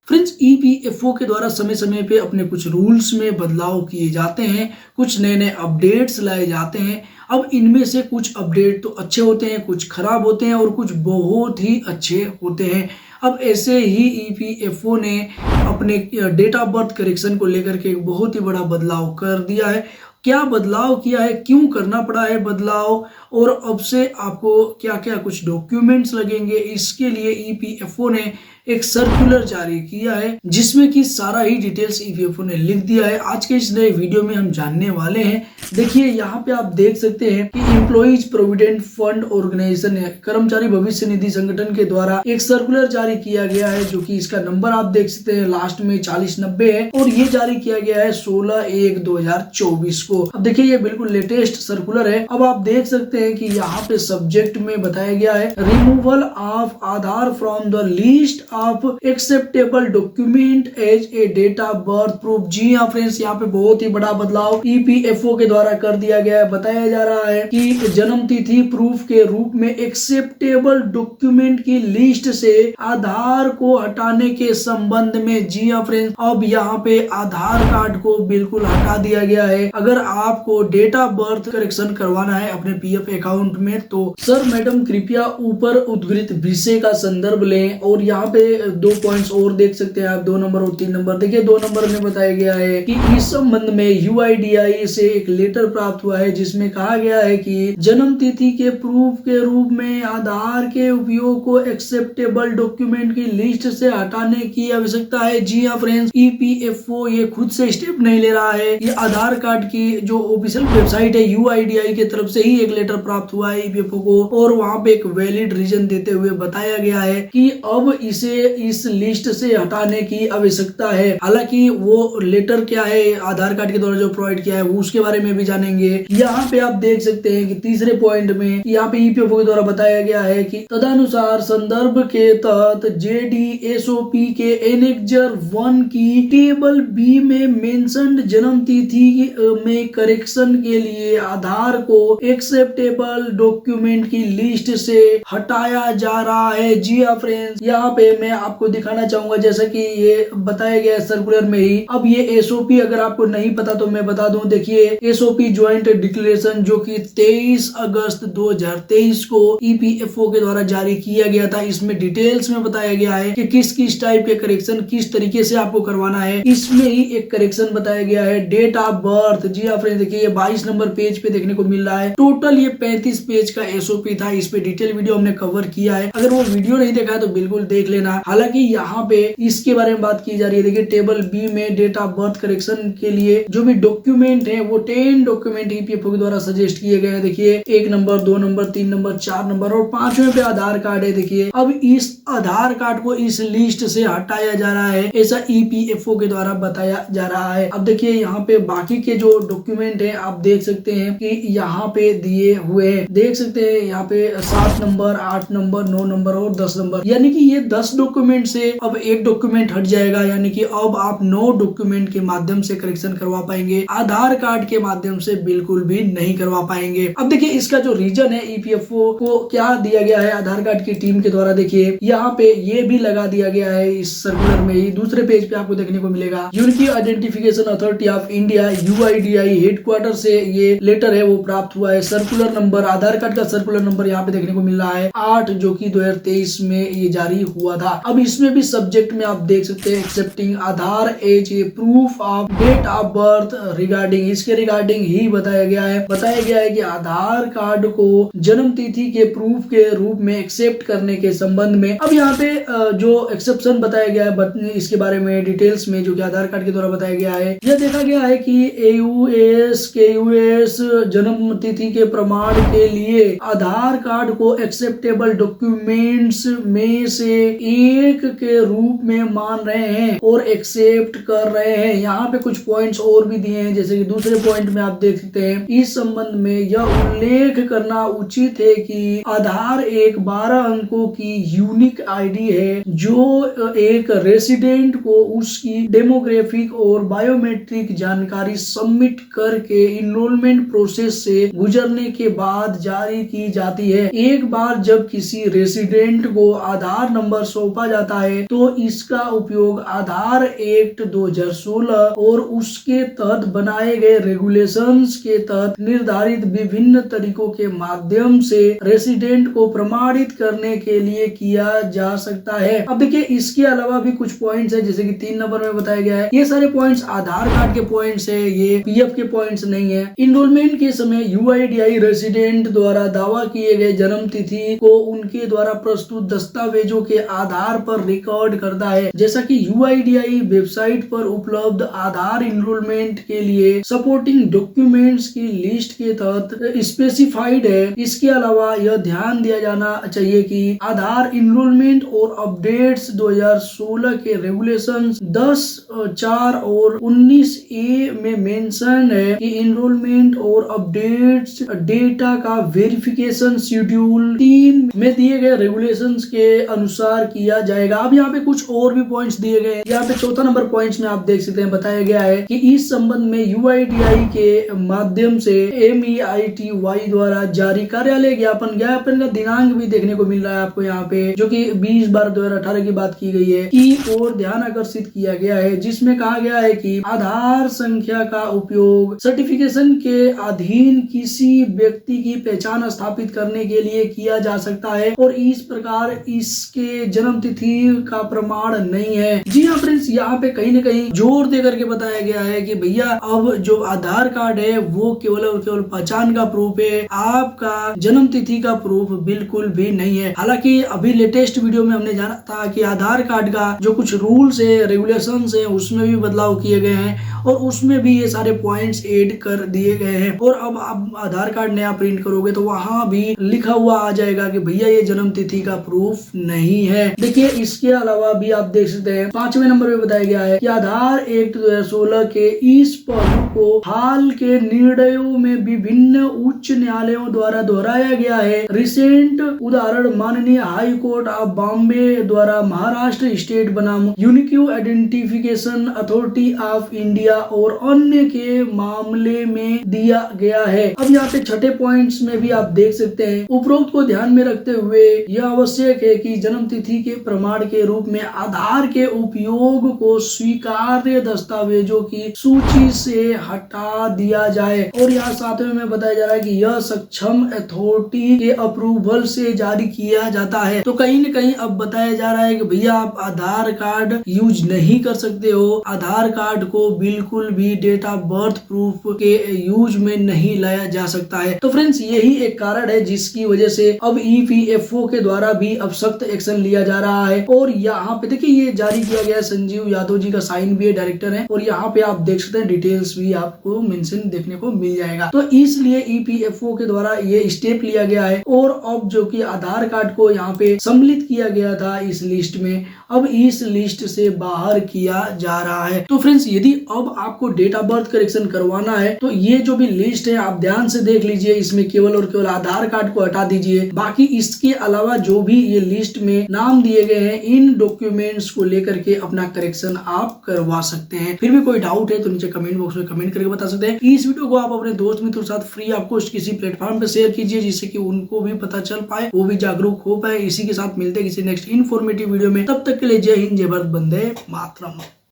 Friends, EPFO के द्वारा समय समय पे अपने कुछ रूल्स में बदलाव किए जाते हैं, कुछ नए नए अपडेट्स लाए जाते हैं। अब इनमें से कुछ अपडेट तो अच्छे होते हैं, कुछ खराब होते हैं और कुछ बहुत ही अच्छे होते हैं। अब ऐसे ही ईपीएफओ ने अपने डेट ऑफ बर्थ करेक्शन को लेकर के एक बहुत ही बड़ा बदलाव कर दिया है। क्या बदलाव किया है, क्यों करना पड़ा है बदलाव, और अब से आपको क्या क्या कुछ डॉक्यूमेंट्स लगेंगे, इसके लिए ईपीएफओ ने एक सर्कुलर जारी किया है, जिसमें कि सारा ही डिटेल्स ईपीएफओ ने लिख दिया है। आज के इस नए वीडियो में हम जानने वाले हैं। देखिए यहाँ पे आप देख सकते हैं कि एम्प्लॉइज प्रोविडेंट फंड ऑर्गेनाइजेशन, कर्मचारी भविष्य निधि संगठन के द्वारा एक सर्कुलर जारी किया गया है, जो कि इसका नंबर आप देख सकते हैं लास्ट में 4090 है, और ये जारी किया गया है 16/1/2024 को। अब देखिए ये बिल्कुल लेटेस्ट सर्कुलर है। अब आप देख सकते हैं कि यहाँ पे सब्जेक्ट में बताया गया है removal of Aadhaar from the list of acceptable document as a date of birth proof. जी हाँ फ्रेंड्स, यहाँ पे बहुत ही बड़ा बदलाव ईपीएफओ के द्वारा कर दिया गया है। बताया जा रहा है कि जन्म तिथि प्रूफ के रूप में एक्सेप्टेबल डॉक्यूमेंट की लिस्ट से आधार को हटाने के संबंध में, जी हाँ फ्रेंड्स, अब यहाँ पे आधार कार्ड को बिल्कुल हटा दिया गया है। अगर आपको डेट ऑफ बर्थ करेक्शन करवाना है अपने पीएफ अकाउंट में, तो सर मैडम कृपया ऊपर उद्धृत विषय का संदर्भ लें। और यहाँ पे 2 पॉइंट्स और देख सकते हैं आप, 2 नंबर और 3 नंबर। देखिए 2 नंबर में बताया गया है कि इस संबंध में यूआईडीआई से एक लेटर प्राप्त हुआ है, जिसमें कहा गया है कि जन्म तिथि के प्रूफ के रूप में आधार के उपयोग को एक्सेप्टेबल डॉक्यूमेंट की लिस्ट से हटाने की आवश्यकता है। जी हाँ फ्रेंड्स, ईपीएफओ ये खुद से स्टेप नहीं ले रहा है। ये आधार कार्ड की जो ऑफिशियल वेबसाइट है यूआईडीआई की तरफ से ही एक लेटर प्राप्त हुआ है ईपीएफओ को, और वहां पे एक वैलिड रीजन देते हुए बताया गया है कि अब इसे इस लिस्ट से हटाने की आवश्यकता है। हालांकि वो लेटर क्या है आधार कार्ड के द्वारा जो प्रोवाइड किया है वो उसके बारे में भी जानेंगे। यहाँ पे आप देख सकते हैं कि तीसरे पॉइंट में यहाँ पे ईपीएफओ के द्वारा बताया गया है कि तदनुसार संदर्भ के तहत जेडीएसओपी के एनेक्जर 1 की टेबल बी में मेंशन्ड जन्म तिथि में करेक्शन के लिए आधार को एक्सेप्टेबल डॉक्यूमेंट की लिस्ट से हटाया जा रहा है। जी हाँ फ्रेंड्स, यहाँ पे मैं आपको दिखाना चाहूंगा, जैसा कि ये बताया गया सर्कुलर में ही। अब ये एसओपी अगर आपको नहीं पता तो मैं बता दूं। देखिए एसओपी ज्वाइंट डिक्लेरेशन जो कि 23 अगस्त 2023 को ईपीएफओ के द्वारा जारी किया गया था, इसमें डिटेल्स में बताया गया है कि किस किस टाइप के करेक्शन किस तरीके से आपको करवाना है। इसमें ही एक करेक्शन बताया गया है डेट ऑफ बर्थ। जी हाँ फ्रेंड्स, देखिए ये 22 नंबर पेज पे देखने को मिल रहा है। टोटल ये 35 पेज का एसओपी था। इस पे डिटेल वीडियो हमने कवर किया है, अगर वो वीडियो नहीं देखा है तो बिल्कुल देख लेना। हालांकि यहाँ पे इसके बारे में बात की जा रही है। देखिए टेबल बी में डेट ऑफ बर्थ करेक्शन के लिए जो भी डॉक्यूमेंट है वो 10 डॉक्यूमेंट ईपीएफओ के द्वारा सजेस्ट किए गए हैं। देखिए 1 नंबर, 2 नंबर, 3 नंबर, 4 नंबर और 5वें पे आधार कार्ड है। देखिए अब इस आधार कार्ड को इस लिस्ट से हटाया जा रहा है, ऐसा ईपीएफओ के द्वारा बताया जा रहा है। अब देखिए यहाँ पे बाकी के जो डॉक्यूमेंट है आप देख सकते हैं कि यहाँ पे दिए हुए हैं। देख सकते हैं यहाँ पे 7 नंबर, 8 नंबर, 9 नंबर और 10 नंबर, यानी कि ये 10 डॉक्यूमेंट से अब एक डॉक्यूमेंट हट जाएगा, यानी कि अब आप 9 डॉक्यूमेंट के माध्यम से करेक्शन करवा पाएंगे, आधार कार्ड के माध्यम से बिल्कुल भी नहीं करवा पाएंगे। अब देखिए इसका जो रीजन है ईपीएफओ को क्या दिया गया है आधार कार्ड की टीम के द्वारा, देखिए यहाँ पे ये भी लगा दिया गया है इस सर्कुलर में ही। दूसरे पेज पे आपको देखने को मिलेगा unique identification authority of India UIDAI headquarter से ये लेटर है वो प्राप्त हुआ है। सर्कुलर नंबर, आधार कार्ड का सर्कुलर नंबर यहाँ पे देखने को मिल रहा है 8, जो कि 2023 में ये जारी हुआ था। अब इसमें भी सब्जेक्ट में आप देख सकते हैं accepting Aadhaar as a proof of date of birth regarding, इसके रिगार्डिंग ही बताया गया है कि आधार कार्ड को जन्म तिथि के प्रूफ के रूप में एक्सेप्ट करने के संबंध में। अब यहाँ पे जो एक्सेप्शन बताया गया है इसके बारे में डिटेल्स में, जो कि आधार कार्ड के द्वारा बताया गया है, यह देखा गया है कि एयूएस केयूएस जन्म तिथि के प्रमाण के लिए आधार कार्ड को एक्सेप्टेबल डॉक्यूमेंट्स में से एक के रूप में मान रहे हैं और एक्सेप्ट कर रहे हैं। यहाँ पे कुछ पॉइंट्स और भी दिए हैं, जैसे कि दूसरे पॉइंट में आप देख सकते हैं इस संबंध में यह उल्लेख करना उचित है कि आधार एक 12 अंकों की यूनिक आईडी है जो एक रेसिडेंट को उसकी डेमोग्राफिक और बायोमेट्रिक जानकारी सबमिट करके इनरोलमेंट प्रोसेस से गुजरने के बाद जारी की जाती है। एक बार जब किसी रेसिडेंट को आधार नंबर सौंपा जाता है तो इसका उपयोग आधार एक्ट 2016 और उसके तहत बनाए गए रेगुलेशंस के तहत निर्धारित विभिन्न तरीकों के माध्यम से रेसिडेंट को प्रमाणित करने के लिए किया जा सकता है। अब देखिए इसके अलावा भी कुछ पॉइंट्स है, जैसे कि 3 नंबर में बताया गया है, ये सारे पॉइंट्स आधार कार्ड के पॉइंट्स है, ये पीएफ के पॉइंट्स नहीं है। इनरोलमेंट के समय यूआईडीआई रेसिडेंट द्वारा दावा किए गए जन्म तिथि को उनके द्वारा प्रस्तुत दस्तावेजों के आधार पर रिकॉर्ड करता है। जैसा कि यूआईडीआई वेबसाइट पर उपलब्ध आधार इनरोलमेंट के लिए सपोर्टिंग डॉक्यूमेंट्स की लिस्ट के तहत स्पेसिफाइड है। इसके अलावा यह ध्यान दिया जाना चाहिए कि आधार इनरोलमेंट और अपडेट्स 2016 के रेगुलेशंस 10(4) और 19(a) में मेंशन है कि इनरोलमेंट और अपडेट्स डेटा का वेरिफिकेशन शेड्यूल 3 में दिए गए रेगुलेशंस के अनुसार किया जाएगा। अब यहाँ पे कुछ और भी पॉइंट्स दिए गए हैं। यहाँ पे 4था नंबर पॉइंट्स में आप देख सकते हैं, बताया गया है कि इस संबंध में यूआईडीआई के माध्यम से MEITY द्वारा जारी कार्यालय ज्ञापन का दिनांक भी देखने को मिल रहा है आपको यहाँ पे, जो कि 20/12/2018 की बात की गई है की ओर ध्यान आकर्षित किया गया है, जिसमें कहा गया है कि आधार संख्या का उपयोग सर्टिफिकेशन के अधीन किसी व्यक्ति की पहचान स्थापित करने के लिए किया जा सकता है और इस प्रकार इसके जन्म तिथि का प्रमाण नहीं है। जी हाँ फ्रेंड्स, यहाँ पे कहीं न कहीं जोर दे करके बताया गया है कि भैया अब जो आधार कार्ड है वो केवल और केवल पहचान का प्रूफ है, आपका जन्म तिथि का प्रूफ बिल्कुल भी नहीं है। हालांकि अभी लेटेस्ट वीडियो में हमने जाना था कि आधार कार्ड का जो कुछ रूल्स है, रेगुलेशंस है, उसमें भी बदलाव किए गए हैं और उसमें भी ये सारे पॉइंट्स ऐड कर दिए गए हैं। और अब आप आधार कार्ड नया प्रिंट करोगे तो वहां भी लिखा हुआ आ जाएगा कि भैया ये जन्म तिथि का प्रूफ नहीं है। देखिए इसके अलावा भी आप देख सकते हैं 5वें नंबर पे बताया गया है कि आधार एक्ट 2016 के इस पहलू को हाल के निर्णयों में विभिन्न उच्च न्यायालयों द्वारा दोहराया गया है। रिसेंट उदाहरण माननीय हाई कोर्ट ऑफ बॉम्बे द्वारा महाराष्ट्र स्टेट बनाम unique identification authority of India और अन्य के मामले में दिया गया है। अब यहाँ पे 6ठे पॉइंट्स में भी आप देख सकते हैं, उपरोक्त को ध्यान में रखते हुए यह आवश्यक है कि जन्म तिथि के प्रमाण के रूप में आधार के उपयोग को स्वीकार्य दस्तावेजों की सूची से हटा दिया जाए। और यहाँ 7वें में बताया जा रहा है कि यह सक्षम अथॉरिटी के अप्रूवल से जारी किया जाता है। तो कहीं न कहीं अब बताया जा रहा है कि भैया आप आधार कार्ड यूज नहीं कर सकते हो, आधार कार्ड को बिल्कुल भी डेट ऑफ बर्थ प्रूफ के यूज में नहीं लाया जा सकता है। तो फ्रेंड्स यही एक कारण है जिसकी वजह से अब EPFO के द्वारा भी अब सख्त एक्शन लिया जा रहा है। और यहाँ पे देखिए ये जारी किया गया है, संजीव यादव जी का साइन भी है, डायरेक्टर है, और यहाँ पे आप देख सकते हैं डिटेल्स भी आपको मेंशन देखने को मिल जाएगा। तो इसलिए EPFO के द्वारा ये स्टेप लिया गया है और अब जो कि आधार कार्ड को यहाँ पे सम्मिलित किया गया था इस लिस्ट में, अब इस लिस्ट से बाहर किया जा रहा है। तो फ्रेंड्स यदि अब आपको डेट ऑफ बर्थ करेक्शन करवाना है तो ये जो भी लिस्ट है आप ध्यान से देख लीजिए, इसमें केवल और केवल आधार कार्ड को हटा दीजिए, बाकी इसके अलावा जो भी ये लिस्ट में नाम दिए गए हैं इन डॉक्यूमेंट्स को लेकर के अपना करेक्शन आप करवा सकते हैं। फिर भी कोई डाउट है तो नीचे कमेंट बॉक्स में कमेंट करके बता सकते हैं। इस वीडियो को आप अपने दोस्त मित्रों के साथ फ्री आपको किसी प्लेटफॉर्म पे शेयर कीजिए जिससे कि उनको भी पता चल पाए, वो भी जागरूक हो पाए। इसी के साथ मिलते हैं किसी नेक्स्ट इन्फॉर्मेटिव वीडियो में, तब तक के लिए जय हिंद, जय भारत, वंदे मातरम।